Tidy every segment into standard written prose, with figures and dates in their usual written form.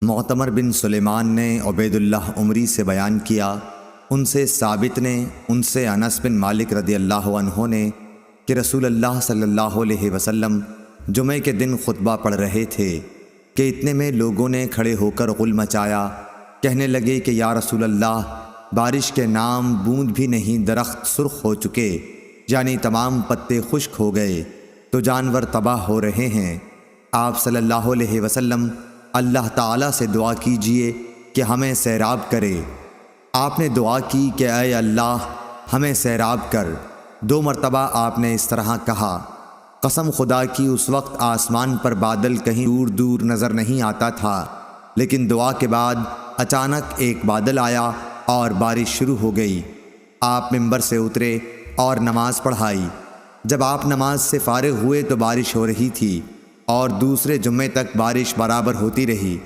معتمر بن سلیمان نے عبید اللہ عمری سے بیان کیا، ان سے ثابت نے، ان سے انس بن مالک رضی اللہ عنہ نے کہ رسول اللہ صلی اللہ علیہ وسلم جمعہ کے دن خطبہ پڑھ رہے تھے کہ اتنے میں لوگوں نے کھڑے ہو کر غل مچایا، کہنے لگے کہ یا رسول اللہ، بارش کے نام بوند بھی نہیں، درخت سرخ ہو چکے، یعنی تمام پتے خشک ہو گئے، تو جانور تباہ ہو رہے ہیں۔ آپ صلی اللہ علیہ وسلم اللہ تعالیٰ سے دعا کیجئے کہ ہمیں سیراب کرے۔ آپ نے دعا کی کہ اے اللہ ہمیں سیراب کر۔ 2 مرتبہ آپ نے اس طرح کہا۔ قسم خدا کی اس وقت آسمان پر بادل کہیں دور دور نظر نہیں آتا تھا، لیکن دعا کے بعد اچانک ایک بادل آیا اور بارش شروع ہو گئی۔ آپ ممبر سے اترے اور نماز پڑھائی۔ جب آپ نماز سے فارغ ہوئے تو بارش ہو رہی تھی اور دوسرے جمعے تک بارش برابر ہوتی رہی۔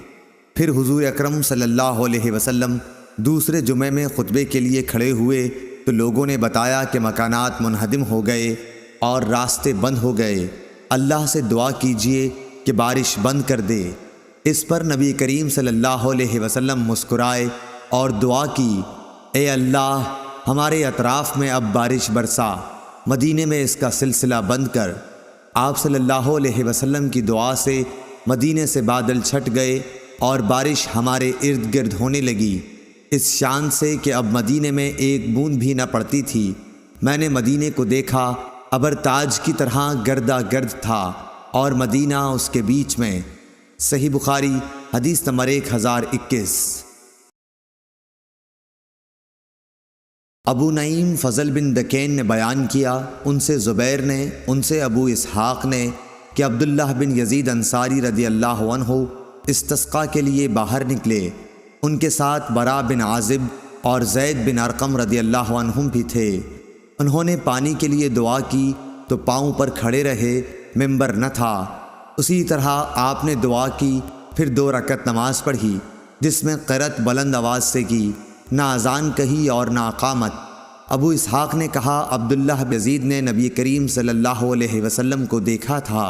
پھر حضور اکرم صلی اللہ علیہ وسلم دوسرے جمعے میں خطبے کے لیے کھڑے ہوئے تو لوگوں نے بتایا کہ مکانات منہدم ہو گئے اور راستے بند ہو گئے، اللہ سے دعا کیجئے کہ بارش بند کر دے۔ اس پر نبی کریم صلی اللہ علیہ وسلم مسکرائے اور دعا کی، اے اللہ ہمارے اطراف میں اب بارش برسا، مدینے میں اس کا سلسلہ بند کر۔ آپ صلی اللہ علیہ وسلم کی دعا سے مدینے سے بادل چھٹ گئے اور بارش ہمارے ارد گرد ہونے لگی، اس شان سے کہ اب مدینے میں ایک بوند بھی نہ پڑتی تھی۔ میں نے مدینے کو دیکھا، ابر تاج کی طرح گردا گرد تھا اور مدینہ اس کے بیچ میں۔ صحیح بخاری حدیث نمبر 1021۔ ابو نعیم فضل بن دکین نے بیان کیا، ان سے زبیر نے، ان سے ابو اسحاق نے کہ عبداللہ بن یزید انصاری رضی اللہ عنہ استسقاء کے لیے باہر نکلے، ان کے ساتھ برا بن عازب اور زید بن ارقم رضی اللہ عنہم بھی تھے۔ انہوں نے پانی کے لیے دعا کی تو پاؤں پر کھڑے رہے، ممبر نہ تھا۔ اسی طرح آپ نے دعا کی، پھر 2 رکعت نماز پڑھی جس میں قرأت بلند آواز سے کی، نہ اذان کہی اور نہ اقامت۔ ابو اسحاق نے کہا، عبداللہ بن یزید نے نبی کریم صلی اللہ علیہ وسلم کو دیکھا تھا۔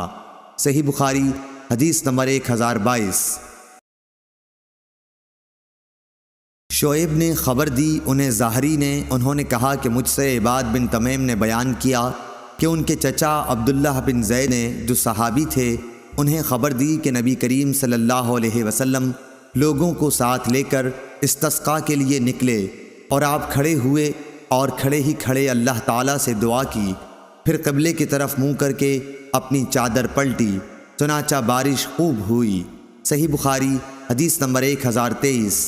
صحیح بخاری حدیث نمبر 1022۔ شعیب نے خبر دی، انہیں ظاہری نے، انہوں نے کہا کہ مجھ سے عباد بن تمیم نے بیان کیا کہ ان کے چچا عبداللہ بن زید نے، جو صحابی تھے، انہیں خبر دی کہ نبی کریم صلی اللہ علیہ وسلم لوگوں کو ساتھ لے کر استسقاء کے لیے نکلے اور آپ کھڑے ہوئے اور کھڑے ہی کھڑے اللہ تعالیٰ سے دعا کی، پھر قبلے کی طرف منہ کر کے اپنی چادر پلٹی، چنانچہ بارش خوب ہوئی۔ صحیح بخاری حدیث نمبر 1023۔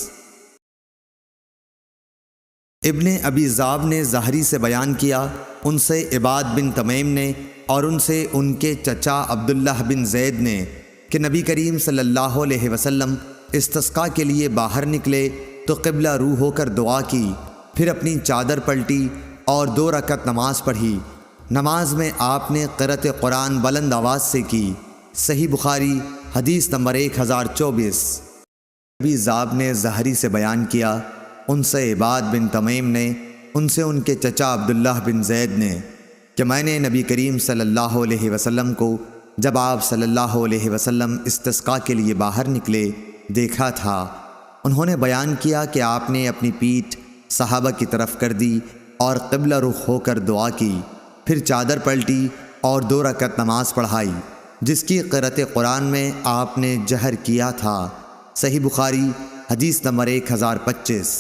ابن ابی ذئب نے ظاہری سے بیان کیا، ان سے عباد بن تمیم نے اور ان سے ان کے چچا عبداللہ بن زید نے کہ نبی کریم صلی اللہ علیہ وسلم استسقاء کے لیے باہر نکلے تو قبلہ رو ہو کر دعا کی، پھر اپنی چادر پلٹی اور 2 رکعت نماز پڑھی۔ نماز میں آپ نے قرأت قرآن بلند آواز سے کی۔ صحیح بخاری حدیث نمبر 1024۔ ابی ذئب نے ظاہری سے بیان کیا، ان سے عباد بن تمیم نے، ان سے ان کے چچا عبداللہ بن زید نے کہ میں نے نبی کریم صلی اللہ علیہ وسلم کو جب آپ صلی اللہ علیہ وسلم استسقاء کے لیے باہر نکلے دیکھا تھا۔ انہوں نے بیان کیا کہ آپ نے اپنی پیٹھ صحابہ کی طرف کر دی اور قبلہ رخ ہو کر دعا کی، پھر چادر پلٹی اور 2 رکعت نماز پڑھائی جس کی قرأت قرآن میں آپ نے جہر کیا تھا۔ صحیح بخاری حدیث نمبر 1025۔